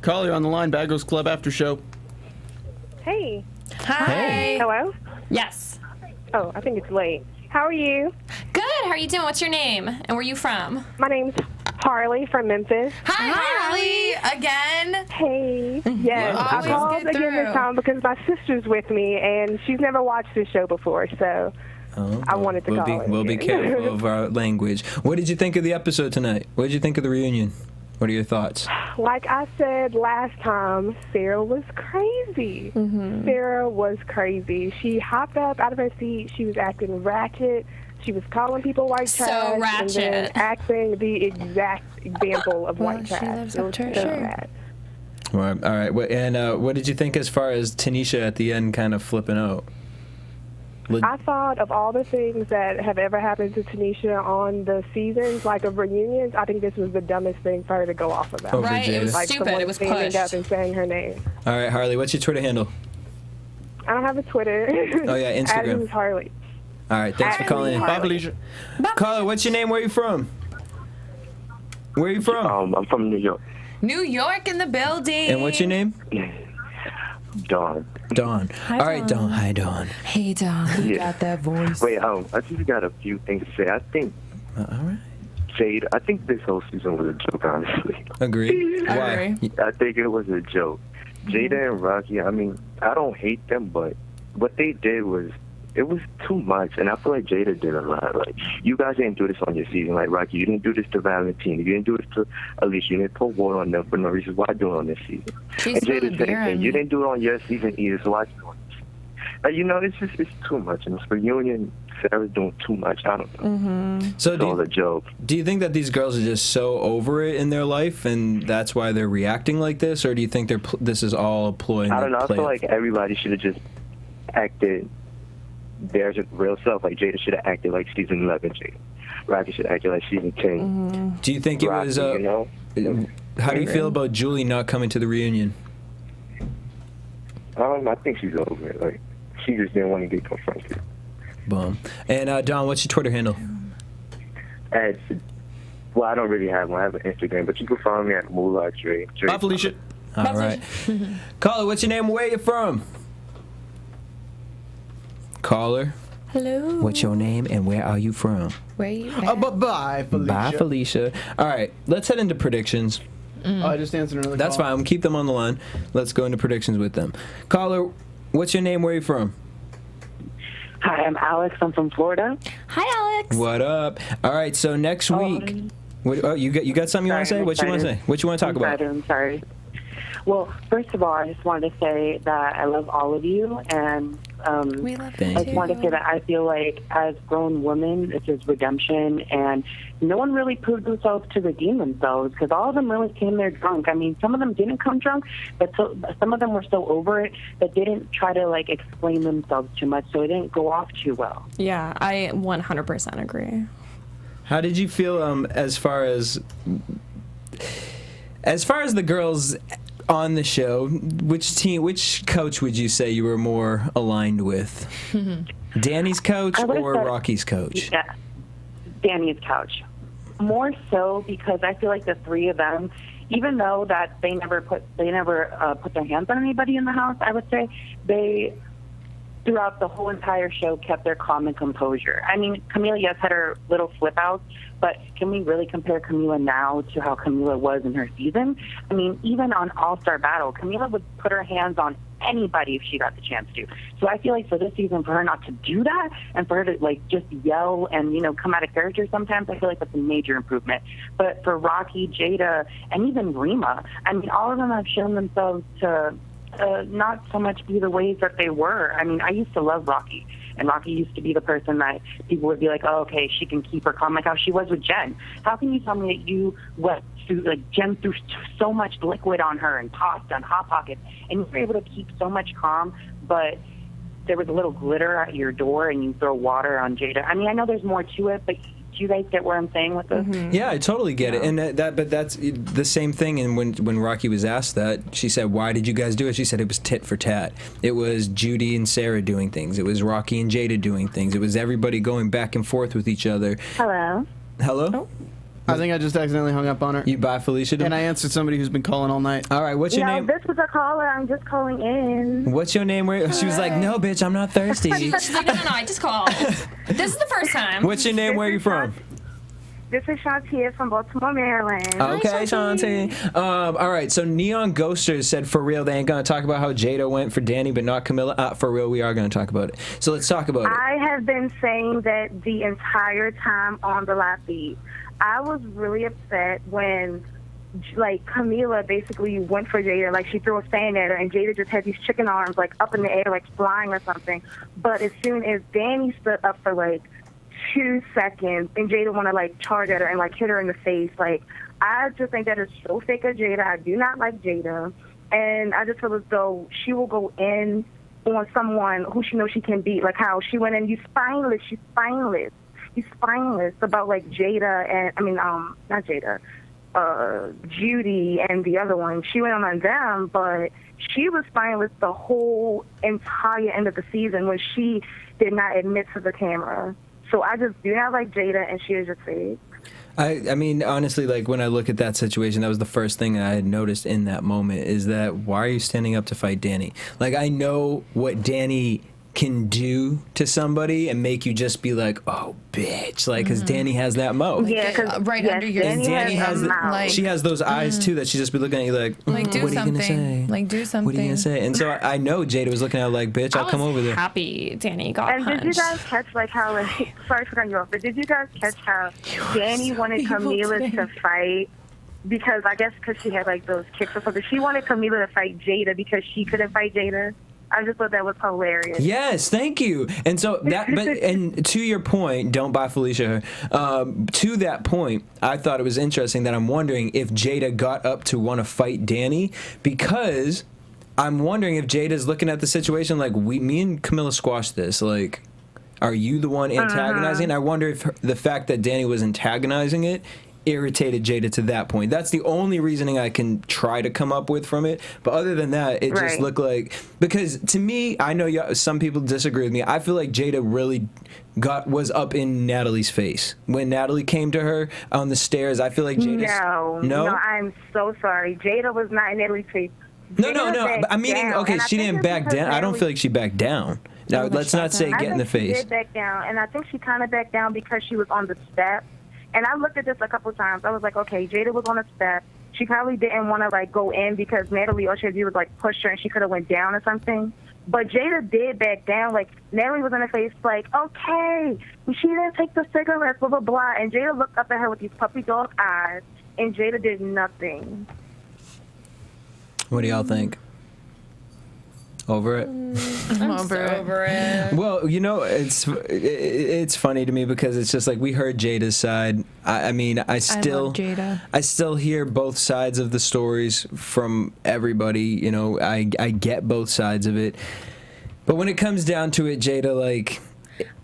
caller on the line, Bad Girls Club after show. Hey. Hi. Hey. Hello? Yes. Oh, I think it's late. How are you? Good. How are you doing? What's your name? And where are you from? My name's Harley from Memphis. Hi, Harley. Again. Hey. Yes, I called again this time because my sister's with me, and she's never watched this show before, so I wanted to call We'll be careful of our language. What did you think of the episode tonight? What did you think of the reunion? What are your thoughts? Like I said last time, Sarah was crazy. Mm-hmm. Sarah was crazy. She hopped up out of her seat. She was acting ratchet. She was calling people white trash. So ratchet. And then acting the exact example of white trash. She lives It up was to her so shirt. bad. All right. What did you think as far as Tanisha at the end kind of flipping out? I thought of all the things that have ever happened to Tanisha on the seasons, like of reunions, I think this was the dumbest thing for her to go off about. Right, it was like stupid. It was standing pushed. up and saying her name. All right, Harley, what's your Twitter handle? I don't have a Twitter. Oh, yeah, Instagram. Adam's Harley. All right, thanks for calling in. Bye, Felicia. Caller, what's your name? Where are you from? Where are you from? I'm from New York. New York in the building. And what's your name? Dawn. Dawn. All right, Dawn. Hi, Dawn. Hey, Dawn. You got that voice. Wait, I just got a few things to say. I think All right. Jade, I think this whole season was a joke, honestly. Agreed. Why? I think it was a joke. Jada and Rocky, I mean, I don't hate them, but what they did was it was too much, and I feel like Jada did a lot. Like, you guys didn't do this on your season. Like, Rocky, you didn't do this to Valentina. You didn't do this to Alicia. You didn't put water on them for no reason. Why do it on this season? She's and Jada said, beer you didn't do it on your season either, so why do it on this season? Like, you know, it's too much. And this reunion, Sarah's doing too much. I don't know. Mm-hmm. So it's all a joke. Do you think that these girls are just so over it in their life, and that's why they're reacting like this, or do you think this is all a ploy? I don't know. I feel like everybody should have just acted their real self. Like, Jada should have acted like season 11 Jada. Rocky should have acted like season 10. Mm-hmm. Do you think Rocky, it was you know? How do you feel about Julie not coming to the reunion? I think she's over it. Like, she just didn't want to get confronted. Boom. And Don, what's your Twitter handle? Well, I don't really have one. I have an Instagram, but you can follow me at Moolah Dre. Bye, Felicia. All right. Caller, what's your name? Where you from? Caller. Hello. What's your name and where are you from? Where you at? Bye, Felicia. Bye, Felicia. All right, let's head into predictions. Oh, I just answered another That's call. fine. We'll keep them on the line. Let's go into predictions with them. Caller, what's your name? Where are you from? Hi, I'm Alex. I'm from Florida. Hi, Alex. What up? All right, so next week. You got something you want to say? What you want to say? What you want to talk about? I'm sorry. Well, first of all, I just wanted to say that I love all of you, and We love Thank I just wanted to say that I feel like as grown women, this is redemption, and no one really proved themselves to redeem themselves, because all of them really came there drunk. I mean, some of them didn't come drunk, but some of them were so over it that they didn't try to, like, explain themselves too much, so it didn't go off too well. Yeah, I 100% agree. How did you feel as far as the girls on the show? Which coach would you say you were more aligned with? Danny's coach or Rocky's coach? Yeah, Danny's coach. More so because I feel like the three of them, even though that they never put their hands on anybody in the house, I would say they, throughout the whole entire show, kept their calm and composure. I mean, Camila, yes, had her little flip outs, but can we really compare Camila now to how Camila was in her season? I mean, even on All-Star Battle, Camila would put her hands on anybody if she got the chance to. So I feel like for this season, for her not to do that and for her to, like, just yell and, you know, come out of character sometimes, I feel like that's a major improvement. But for Rocky, Jada, and even Rima, I mean, all of them have shown themselves to not so much be the ways that they were. I mean, I used to love Rocky, and Rocky used to be the person that people would be like, oh, okay, she can keep her calm, like how she was with Jen. How can you tell me that you went through, like, Jen threw so much liquid on her and tossed on Hot Pockets, and you were able to keep so much calm, but there was a little glitter at your door and you throw water on Jada? I mean, I know there's more to it, but do you guys get where I'm saying with this? Mm-hmm. Yeah, I totally get it. And but that's the same thing. And when Rocky was asked that, she said, why did you guys do it? She said it was tit for tat. It was Judy and Sarah doing things. It was Rocky and Jada doing things. It was everybody going back and forth with each other. Hello? Oh. I think I just accidentally hung up on her. You bye, Felicia? And I answered somebody who's been calling all night. All right, what's your name? this was a caller. I'm just calling in. What's your name? She was like, no, bitch, I'm not thirsty. She's like, no, I just called. This is the first time. What's your name? Where are you from? This is Shantia from Baltimore, Maryland. Okay, Shanti. All right, so Neon Ghosters said for real they ain't going to talk about how Jada went for Danny but not Camila. For real, we are going to talk about it. So let's talk about it. I have been saying that the entire time on the live feed. I was really upset when, like, Camila basically went for Jada, like she threw a fan at her, and Jada just had these chicken arms, like, up in the air, like flying or something. But as soon as Danny stood up for, like, 2 seconds, and Jada want to, like, charge at her and, like, hit her in the face, like, I just think that is so fake of Jada. I do not like Jada. And I just feel as though she will go in on someone who she knows she can beat, like how she went in, you spineless, she's spineless. He's spineless about, like, Jada and, I mean, not Jada, Judy and the other one. She went on them, but she was spineless the whole entire end of the season when she did not admit to the camera. So I just do not like Jada, and she is just fake. I mean, honestly, like, when I look at that situation, that was the first thing that I had noticed in that moment is that why are you standing up to fight Danny? Like, I know what Danny can do to somebody and make you just be like, oh, bitch, like, because Danny has that mouth. Yeah, because under your Danny has she has those eyes too that she just be looking at you like do what are you gonna say? Like, do something. What are you gonna say? And so I know Jada was looking at her like, bitch, I'll come over there. Happy Danny got And punched. did you guys catch like how like sorry for cutting you off, but did you guys catch how Danny wanted Camila to fight? Because I guess because she had like those kicks or something. She wanted Camila to fight Jada because she couldn't fight Jada. I just thought that was hilarious. Yes, thank you. And so that, but and to your point, don't buy Felicia. To that point, I thought it was interesting that I'm wondering if Jada got up to want to fight Danny, because I'm wondering if Jada's looking at the situation like me and Camilla squashed this. Like, are you the one antagonizing? I wonder if the fact that Danny was antagonizing it irritated Jada to that point. That's the only reasoning I can try to come up with from it. But other than that, it just looked like, because to me, I know some people disagree with me. I feel like Jada really was up in Natalie's face when Natalie came to her on the stairs. I feel like Jada. No, I'm so sorry. Jada was not in Natalie's face. No. I mean, okay, she didn't back down. I don't feel like she backed down. Now, let's not say get in the face. She did back down, and I think she kind of backed down because she was on the step. And I looked at this a couple times. I was like, okay, Jada was on a step. She probably didn't want to, like, go in because Natalie, all she had to do was, like, push her and she could have went down or something. But Jada did back down. Like, Natalie was in her face like, okay, she didn't take the cigarettes, blah, blah, blah. And Jada looked up at her with these puppy dog eyes, and Jada did nothing. What do y'all think? Over it? I'm over it. Well, you know, it's funny to me because it's just like we heard Jada's side. I mean, I love Jada. I still hear both sides of the stories from everybody. You know, I get both sides of it. But when it comes down to it, Jada, like,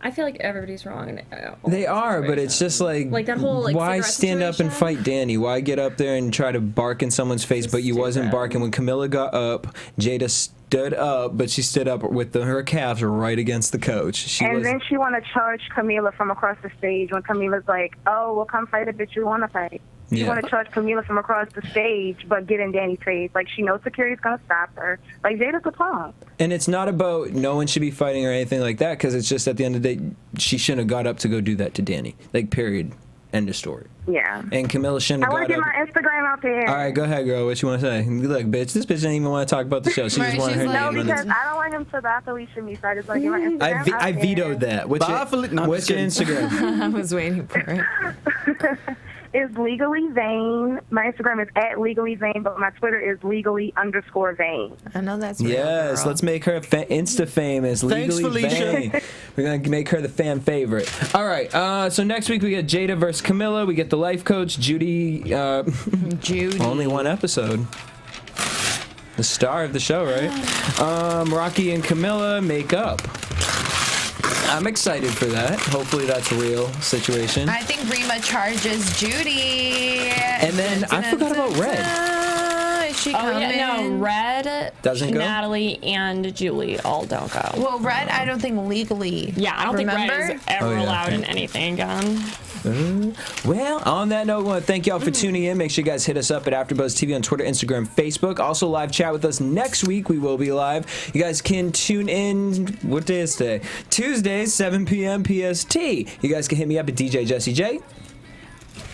I feel like everybody's wrong. They are, but it's just like that whole why stand up and fight Danny? Why get up there and try to bark in someone's face? But you wasn't barking when Camilla got up. Jada stood up, but she stood up with her calves right against the coach. Then she want to charge Camila from across the stage when Camila's like, "Oh, well, come fight a bitch you want to fight." She want to charge Camila from across the stage, but get in Danny's face. Like, she knows security's going to stop her. Like, Jada's a punk. And it's not about no one should be fighting or anything like that, because it's just at the end of the day, she shouldn't have got up to go do that to Danny. Like, period. End of story. Yeah. And Camilla shouldn't have got up. I want to get my Instagram out there. All right, go ahead, girl. What you want to say? Look, bitch, this bitch didn't even want to talk about the show. She just wanted her name. No, because I don't want him to back Alicia me, so I just want to get my Instagram out I vetoed that. What's your Instagram? I was waiting for it. It's Legally Vain. My Instagram is @LegallyVain, but my Twitter is legally_vain. I know that's real, yes, girl. Let's make her Insta famous. Thanks, Legally Felicia. Vain. We're going to make her the fan favorite. All right, so next week we get Jada versus Camilla. We get the life coach, Judy. Judy. Only one episode. The star of the show, right? Rocky and Camilla make up. I'm excited for that. Hopefully that's a real situation. I think Rima charges Judy. And then I forgot about Red. Is she coming? Yeah, no, Red, doesn't go? Natalie, and Julie all don't go. Well, Red, I don't think legally. Yeah, I don't think Red is ever allowed in anything again. Well, on that note, I want to thank y'all for tuning in. Make sure you guys hit us up at AfterBuzz TV on Twitter, Instagram, Facebook. Also, live chat with us next week. We will be live. You guys can tune in. What day is today? Tuesday, 7 p.m. PST. You guys can hit me up at DJ Jesse J.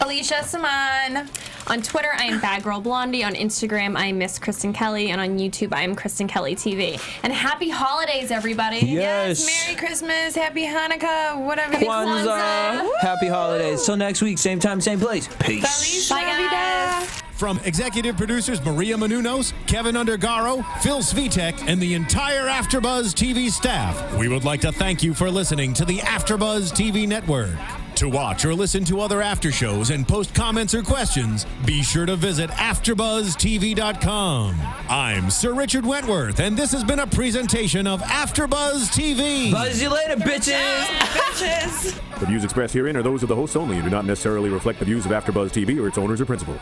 Alicia Samaan. On Twitter, I am Bad Girl Blondie. On Instagram, I am Miss Kristen Kelly. And on YouTube, I am Kristen Kelly TV. And happy holidays, everybody. Yes. Merry Christmas. Happy Hanukkah. Whatever. Kwanzaa. Happy holidays. Till next week, same time, same place. Peace. Bye, guys. From executive producers Maria Menounos, Kevin Undergaro, Phil Svitek, and the entire AfterBuzz TV staff, we would like to thank you for listening to the AfterBuzz TV network. To watch or listen to other after shows and post comments or questions, be sure to visit AfterBuzzTV.com. I'm Sir Richard Wentworth, and this has been a presentation of AfterBuzz TV. Buzz you later, bitches. The views expressed herein are those of the hosts only and do not necessarily reflect the views of AfterBuzz TV or its owners or principals.